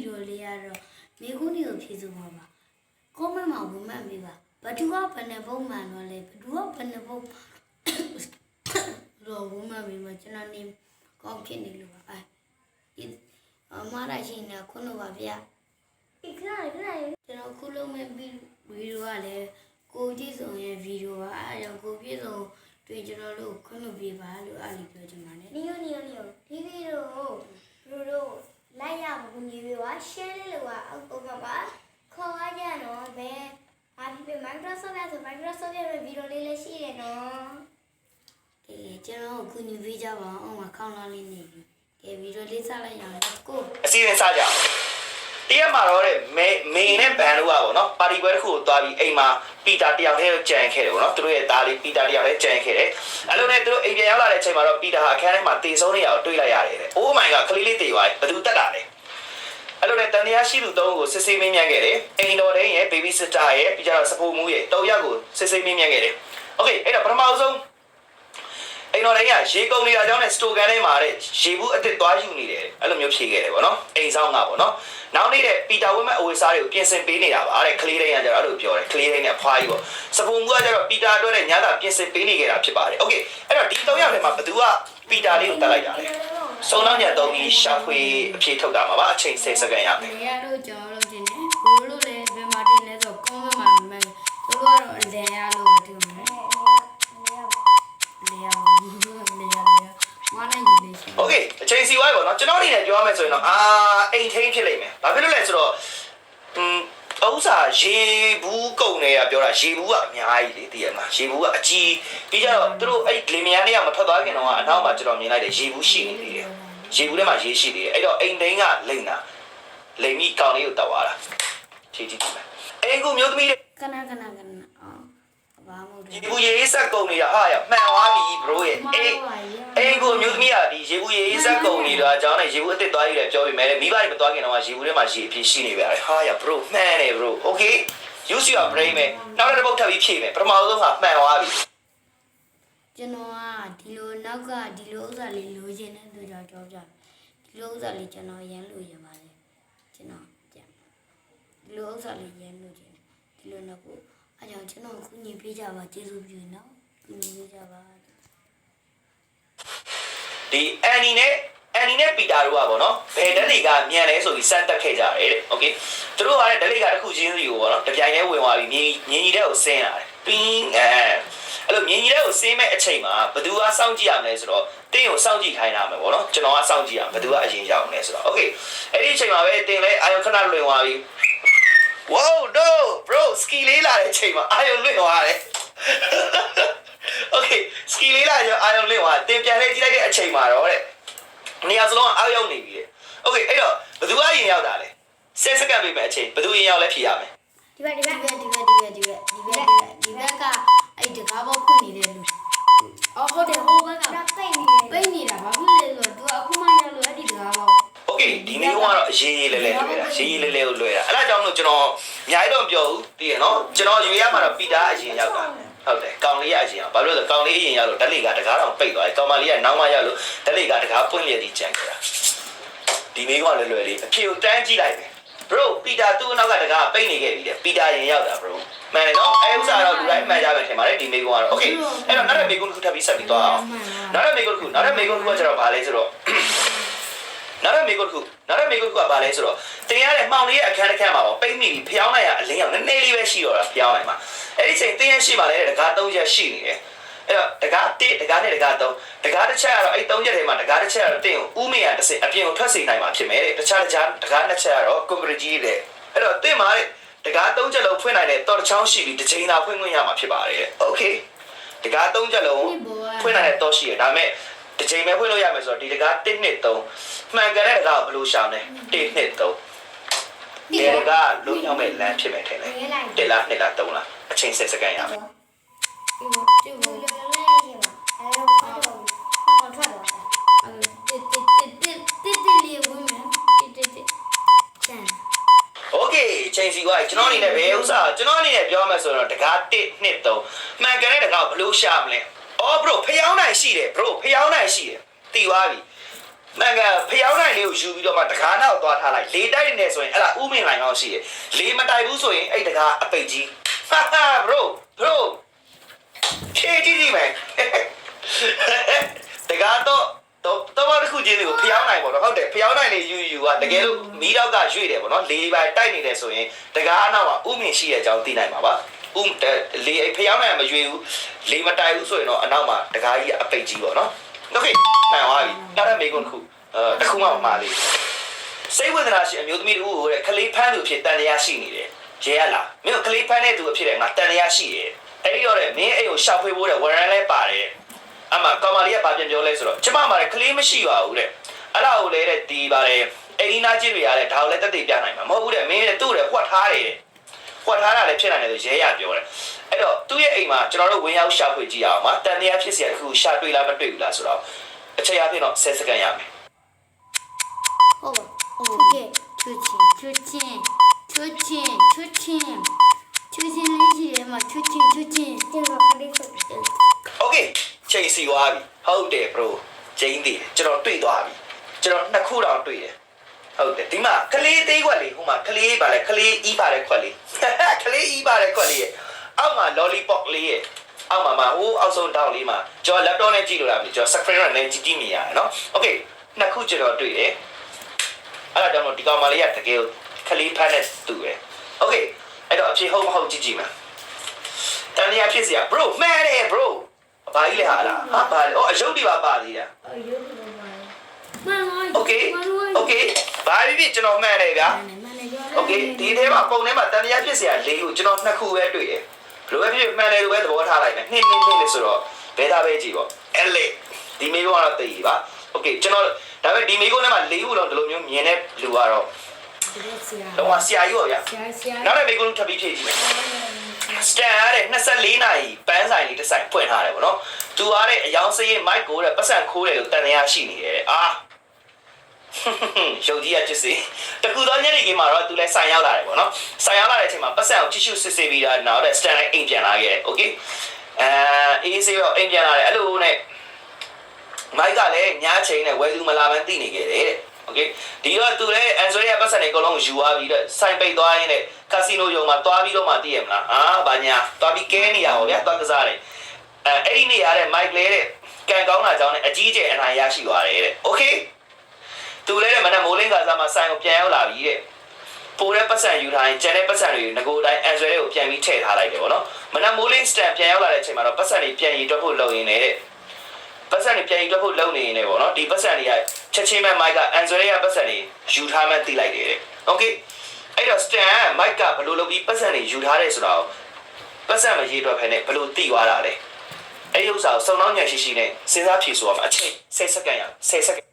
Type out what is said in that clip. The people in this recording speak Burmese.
video လေးကတော့မိခုနေကိုဖြည့်စုံပါပါ comment မှာဝင်မှတ်ပေးပါဘသူကဘယ်နှပုံမှန်တော့လဲဘသူကဘယ်နှပုံတော့ဝင်မှတ်ပေးမှာကျွန်တော်နေကောင်းဖြစ်နေလို့ပါဒီမရရှိနေခုနပါဗျာခဏကျွန်တော်ခုလုံးမဲ့ဗီဒီယိုကလည်းကိုကြည့်ဆုံးရဲ့ဗီဒီယိုပါအဲဒါကိုပြည့်စုံတွေ့ကျွန်တော်တို့ခွင့်လို့ပြပါလို့အားလေးပြောချင်ပါတယ်နီယိုဒီဗီဒီယိုတို့လိုက်ရဖို့ညီလေးက share လေးလို့အောက်ပုံမှာခေါ်ရကြနော်ဘယ်အားဖြစ် Microsoft ရဲ့ဆို Microsoft ရဲ့ဗီဒီယိုလေးလည်းရှိတယ်နော်ကဲကျွန်တော်ခုညီပေးကြပါအောင်မခေါင်းလာလေးနေပြီကဲဗီဒီယိုလေးစလိုက်ရအောင် let's go အစီအစဉ်စကြအောင်တရက်မှာတော့မေနဲ့ဘန်တို့ကပေါ့နော်ပါတီပွဲတစ်ခုကိုသွားပြီးအိမ်မှာပီတာတယောက်တည်းကြံခဲ့တယ်ပေါ့နော်သူတို့ရဲ့သားလေးပီတာတယောက်တည်းကြံခဲ့တယ်အဲ့လိုနဲ့သူတို့အိမ်ပြန်ရောက်လာတဲ့အချိန်မှာတော့ပီတာဟာအခန်းထဲမှာတေဆုံးနေရအောင်တွေးလိုက်ရတယ်တဲ့ Oh my god ကလေးလေးတေသွားတယ်ဘယ်သူတက်တာလဲအဲ့လိုနဲ့တန်တရားရှိသူ၃ကိုစစ်ဆေးမင်းမြန်းခဲ့တယ်အိမ်တော်တိုင်းရဲ့ baby sister ရဲ့ပြီးကြတော့စပိုးမူးရဲ့၃ယောက်ကိုစစ်ဆေးမင်းမြန်းခဲ့တယ် Okay အဲ့တော့ပထမဆုံးအိမ်တော်တိုင်းကရေကုန်နေတာကြောင့်နဲ့စတိုကန်ထဲမှာတဲ့ရေဘူးအစ်စ်သွားယူနေတယ်အဲ့လိုမျိုးဖြေခဲ့တယ်ပေါ့နော်အိမ်ဆောင်ကပေါ့နော်နောက်နေ့တဲ့ပီတာဝင်းမဲ့အဝေးစားတွေကိုပြင်ဆင်ပေးနေတာပါတဲ့ကလေးတိုင်းကကျတော့အဲ့လိုပြောတယ်ကလေးတိုင်းနဲ့ဖွားကြီးပေါ့စပုံကကျတော့ပီတာအတွက်နဲ့ညတာပြင်ဆင်ပေးနေကြတာဖြစ်ပါတယ်โอเคအဲ့တော့ဒီ၃ယောက်ထဲမှာဘယ်သူကပီတာလေးကိုတက်လိုက်တာလဲစုံလောက်ညသုံးပြီးရှာဖွေအဖြေထုတ်တာမှာပါအချိန်10စက္ကန့်ရမယ်နေရာတို့ကြော်လို့တင်တယ်ဘိုးလို့လည်းဘယ်မှာတင်လဲဆိုကွန်မမှာမှန်တို့ကတော့အလယ်ရလို့ပဲတင်မယ်လေယာမနိုင်ကြီးလေးရှိโอเคအချိန်စီဝိုင်းပေါ့နော်ကျွန်တော်အနေနဲ့ပြောရမယ်ဆိုရင်တော့အိမ်ထိန်းဖြစ်လိမ့်မယ်ဘာဖြစ်လို့လဲဆိုတော့ဥစားရေဘူးကုန်နေတာပြောတာရေဘူးကအများကြီးလေတည်ရမှာရေဘူးကအကြီးပြီးကြတော့သူတို့အဲ့လင်မယားတွေကမထွက်သွားခင်တော့အနောက်မှာကျွန်တော်မြင်လိုက်တယ်ရေဘူးရှိနေသေးတယ်ရေဘူးထဲမှာရေရှိသေးတယ်အဲ့တော့အိမ်ထိန်းကလိမ့်တာလိမ့်ပြီးကောင်လေးကိုတောက်သွားတာချီချီကြည့်မယ်အိမ်ကူမျိုးသမီးကနဘာမို့ရေဘူးရေစက်ကုန်နေတာဟာရမှန်သွားပြီ bro ရဲ့အိမ်ကူမျိုးသမီးကဒီရေဘူးရေစက်ကုန်နေတာအကြောင်းနဲ့ရေဘူးအစ်စ်သွားယူတယ်ပြောပြီးမယ်မိဘတွေမသွားခင်တော့ရေဘူးထဲမှာရေအပြည့်ရှိနေပါတယ်ဟာရ bro မှန်တယ် bro okay use your brain မယ်နောက်တစ်ပုတ်ထပ်ပြီးဖြည့်မယ်ပထမဆုံးကမှန်သွားပြီကျွန်တော်ကဒီလိုနောက်ကဒီလိုဥစ္စာလေးလိုချင်တဲ့သူကြောင့်ကြောက်ကြဒီလိုဥစ္စာလေးကျွန်တော်ရမ်းလို့ရပါတယ်ကျွန်တော်ကြဒီလိုဥစ္စာလေးရမ်းလို့ချင်ဒီလိုနောက်ကိုအဲကြောင့်ကျွန်တော်ခုညီပေးကြပါကျေးဇူးပြုနော်ခုညီပေးကြပါဒီအန်နီနဲ့ပီတာတို့ကပေါ့နော်ဘယ်ဓာတ်တွေကမြန်လဲဆိုပြီးစမ်းတက်ခဲ့ကြတယ်တဲ့โอเคသူတို့ကလည်းဓာတ်တွေကတစ်ခုချင်းစီကိုပေါ့နော်တပြိုင်တည်းဝင်သွားပြီးမြင်းကြီးတဲ့ကိုဆင်းလာတယ်ပင်းအဲ့လိုမြင်းကြီးတဲ့ကိုဆင်းမဲ့အချိန်မှာဘသူကစောင့်ကြည့်ရမလဲဆိုတော့တင်းကိုစောင့်ကြည့်ခိုင်းတာမယ်ပေါ့နော်ကျွန်တော်ကစောင့်ကြည့်ရမယ်ဘသူကအရင်ရောက်မလဲဆိုတော့โอเคအဲ့ဒီအချိန်မှာပဲတင်းလဲအာယုံခဏလွင်သွားပြီးWow no bro ski လေးလာတဲ့အချိန်မှာအာယုံလွင့်သွားတယ် Okay ski လေးလာကြအာယုံလွင့်သွားတင်ပြန်လေးကြည့်လိုက်တဲ့အချိန်မှာတော့တဲ့နေရာစလုံးကအာယုံနေပြီတဲ့ Okay အဲ့တော့ဘယ်သူကရင်ရောက်တာလဲ10စက္ကန့်ပေးမယ်အချိန်ဘယ်သူရင်ရောက်လဲဖြေရမယ်ဒီဘက်ကအဲ့တကားပေါက်ဖွင့်နေတဲ့လူအော်ဟုတ်တယ်ဟိုဘက်ကပိတ်နေတာဘာဖြစ်လဲဆိုတော့ तू အခုမှရောက်လို့အဲ့ဒီတကားပေါက်Okay ဒီနေ့ကတော့ရေးရေးလဲလဲလွယ်တာရေးရေးလဲလဲကိုလွယ်တာအဲ့ဒါကြောင့်မလို့ကျွန်တော်အများကြီးတော့မပြောဘူးသိရနော်ကျွန်တော်ရွေးရမှာတော့ပီတာအရင်ရောက်တာဟုတ်တယ်ကောင်လေးအရင်ရောက်ဘာလို့လဲဆိုကောင်လေးအရင်ရောက်လို့ဓာတ်လေးကတကားတော့ပိတ်သွားတယ်ကောင်မလေးကနောက်မှရောက်လို့ဓာတ်လေးကတကားပွင့်လျက်ကြီးကြံခဲ့တာဒီနေ့ကလွယ်လွယ်လေးအဖြေကိုတန်းကြည့်လိုက်မယ် bro ပီတာသူ့နောက်ကတကားပိတ်နေခဲ့ပြီတဲ့ပီတာရင်ရောက်တာ bro မှန်တယ်နော်အဲဥစ္စာတော့လူတိုင်းမှန်ကြပဲထင်ပါတယ်ဒီနေ့ကတော့ okay အဲ့တော့နောက်တဲ့မေကွန်းတစ်ခုထပ်ပြီးဆက်ပြီးသွားအောင်နောက်တဲ့မေကွန်းတစ်ခုကကျတော့ဘာလဲဆိုတော့နောက်တဲ့မေကွန်းတစ်ခုကဘာလဲဆိုတော့တင်ရတဲ့မှောင်လေးရဲ့အခန်းတစ်ခန်းမှာပေါ့ပိတ်မိပြီးဖျောင်းလိုက်ရအလင်းရောက်နည်းနည်းလေးပဲရှိတော့တာဖျောင်းလိုက်မှာအဲ့ဒီချိန်တင်ရရှိမှလည်းတကား၃ချက်ရှိနေတယ်အဲ့တော့တကား1တကား2တကား3တကားတစ်ချက်ကတော့အဲ့3ချက်ထဲမှာတကားတစ်ချက်ကတော့တင်ကိုဥမေရတစ်စင်အပြင်ကိုထွက်စေနိုင်မှာဖြစ်မယ်တဲ့တခြားတကား2ချက်ကတော့ကွန်ကရစ်ကြီးတဲ့အဲ့တော့တင်မှာတဲ့တကား3ချက်လုံးဖွင့်နိုင်တဲ့တော်တစ်ချောင်းရှိပြီးတစ်ချိန်သာဖွင့်ခွင့်ရမှာဖြစ်ပါတယ်တဲ့โอเคတကား3ချက်လုံးဖွင့်နိုင်တဲ့တော့ရှိရဒါပေမဲ့တစ်ချိန်ပဲဖွင့်လို့ရမယ်ဆိုတော့ဒီတကား1 2 3မှန်ကန်တဲ့တကားကိုဘယ်လိုရှောင်လဲ1 2 3ဒီတကားလုံးရောက်မဲ့လမ်းဖြစ်မယ်ထင်တယ်1လား2လား3လားအချိန်10စက္ကန့်ရမယ်ချိန်စီကကျွန်တော်အနေနဲ့ဘယ်ဥစားကျွန်တော်အနေနဲ့ပြောမှဆိုတော့တကား1 2 3မှန်ကန်တဲ့တကားကိုဘယ်လိုရှာမလဲအော် bro ဖျောင်းနိုင်ရှိတယ် bro ဖျောင်းနိုင်ရှိတယ်တည်သွားပြီ မန်ကဖျောင်းနိုင်လေးကိုယူပြီးတော့မှတကားနောက်သွားထားလိုက်လေတိုက်နေဆိုရင်အဲ့ဒါဥမင်လိုင်ကောင်းရှိတယ်လေမတိုက်ဘူးဆိုရင်အဲ့တကားအပိတ်ကြီးဟာ bro ဖြည့်ကြည့်ကြည့်မယ်တကားတော့တစ်ခုချင်းတွေကိုဖျောင်းနိုင်ပေါ့နော်ဟုတ်တယ်ဖျောင်းနိုင်လေးယူကတကယ်လို့မီးတော့ကရွေ့တယ်ပေါ့နော်လေပိုင်တိုက်နေတယ်ဆိုရင်တကားနောက်မှာဥမင်ရှိတဲ့အကြောင်းသိနိုင်ပါပါလေဖျောင်းနိုင်မရွေ့ဘူးလေမတိုက်ဘူးဆိုရင်တော့အနောက်မှာတကားကြီးအပိတ်ကြီးပေါ့နော်โอเคနိုင်သွားပြီနောက်တဲ့မေကွန်းတစ်ခုတစ်ခုမှမမှားလေးစိတ်ဝေဒနာရှင်အမျိုးသမီးတို့တဲ့ကလေးဖမ်းသူဖြစ်တန်တရားရှိနေတယ်ရဲရလားမင်းကလေးဖမ်းတဲ့သူအဖြစ်တယ်ငါတန်တရားရှိတယ်အဲ့ဒီတော့တဲ့မင်းအိမ်ကိုရှောက်ဖွေးဖို့တဲ့ဝရန်လဲပါတယ်အမကောင်မလေးကဘာပြန်ပြောလဲဆိုတော့ကျမမှာကလေးမရှိပါဘူးတဲ့အဲ့ဒါကိုလေတဲ့ဒီပါတယ်အိမ်နာချင်းတွေရတဲ့ဒါကိုလည်းတက်တည်ပြနိုင်မှာမဟုတ်ဘူးတဲ့မင်းတဲ့သူ့တဲ့ဖွက်ထားတယ်ဖွက်ထားတာလည်းဖြစ်နိုင်တယ်ဆိုရဲရပြောတယ်အဲ့တော့သူ့ရဲ့အိမ်မှာကျွန်တော်တို့ဝင်ရောက်ရှာဖွေကြည့်အောင်ပါတန်တရားဖြစ်เสียအခုရှာတွေ့လားမတွေ့ဘူးလားဆိုတော့အချိန်အပြင်တော့10စက္ကန့်ရမယ် ဟုတ်ပါချွချင်းလေးရှိတယ်မှာချွချင်း ကျန်တော့ခလေးဆို โอเคချိန်စီသွားပြီဟုတ်တယ် bro ချိန်သေးတယ်ကျွန်တော်တွေ့သွားပြီကျွန်တော်နှစ်ခုတောင်တွေ့တယ်ဟုတ်တယ်ဒီမှာကလေးသေးခွက်လေးဟိုမှာကလေးပါလေကလေးအီးပါတဲ့ခွက်လေးကလေးအီးပါတဲ့ခွက်လေးရဲ့အောက်မှာ lollipop လေးရဲ့အောက်မှာဟိုအောက်ဆုံးတောင်းလေးမှာကျွန်တော် laptop နဲ့ကြည့်လို့လားမသိကျွန်တော် screen နဲ့ကြည့်မြင်ရတယ်နော်โอเคနှစ်ခုကျွန်တော်တွေ့တယ်အဲ့ဒါကြောင့်ဒီကောင်မလေးကတကယ်ကလေးဖမ်းတဲ့သူပဲโอเคအဲ့တော့အဖြေဟုတ်မဟုတ်ကြည့်မယ်တန်ရဖြစ်เสีย bro မှန်တယ် bro ဘာကြီးလဲဟာလားဟာဘာလဲအယုတ်ဒီပါသေးတာ ရုပ်လုံးပါမှန်ပါ โอเคဘာဖြစ်ကျွန်တော်မှန်တယ်ဗျာโอเคဒီထဲမှာပုံထဲမှာတန်ရဖြစ်เสียလေးကိုကျွန်တော်နှစ်ခုပဲတွေ့တယ်ဘယ်လိုပဲဖြစ်မှန်တယ်လို့ပဲသဘောထားလိုက်မယ်နှစ်လေးဆိုတော့ဘယ်သားပဲကြည့်ပေါ့အဲ့လေဒီမေကတော့တည်ပါโอเคကျွန်တော်ဒါပေမဲ့ဒီမေကိုထဲမှာ၄ခုလုံးဒီလိုမျိုးမြင်တဲ့လူကတော့တော့ဆရာကြီးပေါ့ဗျာနောက်တဲ့မေကိုလုံးထပ်ပြီးဖြည့်ကြည့်မယ်စတန်ရတဲ့24နာရီပန်းဆိုင်လေးတစ်ဆိုင်ဖွင့်ထားတယ်ပေါ့နော်သူအားတဲ့အယောင်စရေးမိုက်ကိုတဲ့ပတ်စံခိုးတယ်လို့တန်တရားရှိနေတယ်အာရုပ်ကြီးကချစ်စီတကူတော့ညနေခင်းမှာတော့သူလည်းဆိုင်ရောက်လာတယ်ပေါ့နော်ဆိုင်ရောက်လာတဲ့အချိန်မှာပတ်စံကိုချစ်ရှုစစ်စစ်ပြီးတော့နောက်တဲ့စတန်လိုက်အိမ်ပြန်လာခဲ့တယ်โอเคအေးစေးတော့အိမ်ပြန်လာတယ်အဲ့လိုနဲ့မိုက်ကလည်းညချိန်နဲ့ဝယ်သူမလာမှန်းသိနေခဲ့တယ်တဲ့โอเคဒီတော့သူလည်းအန်ဆိုရီကပတ်စံတွေအကုန်လုံးယူသွားပြီးတော့ဆိုင်ပိတ်သွားရင်းနဲ့ကာစီနိုရုံမှာတွားပြီးတော့မှသိရမလားဘာညာတွားပြီးကဲနေရပါဗျာတွားကစားတယ်အဲ့ဒီနေရတဲ့မိုက်လေးတဲ့ကန်ကောင်းတာကြောင့်လည်းအကြီးကျယ်အနိုင်ရရှိသွားတယ်တဲ့โอเคသူလည်းမနက်မိုးလင်းကစားမှာဆိုင်ကိုပြန်ရောက်လာပြီတဲ့ပိုတဲ့ပတ်စံယူထားရင်ကျန်တဲ့ပတ်စံတွေငကိုတိုင်းအန်ဆွဲတွေကိုပြန်ပြီးထည့်ထားလိုက်တယ်ပေါ့နော်မနက်မိုးလင်းစတန်ပြန်ရောက်လာတဲ့အချိန်မှာတော့ပတ်စံတွေပြန်ရီတွက်ဖို့လုပ်ရင်းနဲ့ပတ်စံတွေပြန်ရီတွက်ဖို့လုပ်နေနေပေါ့နော်ဒီပတ်စံတွေကချက်ချင်းမဲ့မိုက်ကအန်ဆွဲရဲ့ပတ်စံတွေယူထားမှသိလိုက်တယ်တဲ့โอเคအဲ့တော့စတန်မိုက်ကဘယ်လိုလုပ်ပြီးပတ်စံတွေယူထားတယ်ဆိုတော့ပတ်စံမရေးတော့ဖ ೇನೆ ဘယ်လိုသိသွားတာလဲအဲ့ဒီဥစ္စာကိုစုံနှောင်းဉာဏ်ရှိရှိနဲ့စဉ်းစားဖြေဆိုရမှာအချိန်10စက္ကန့်ရ10စက္ကန့်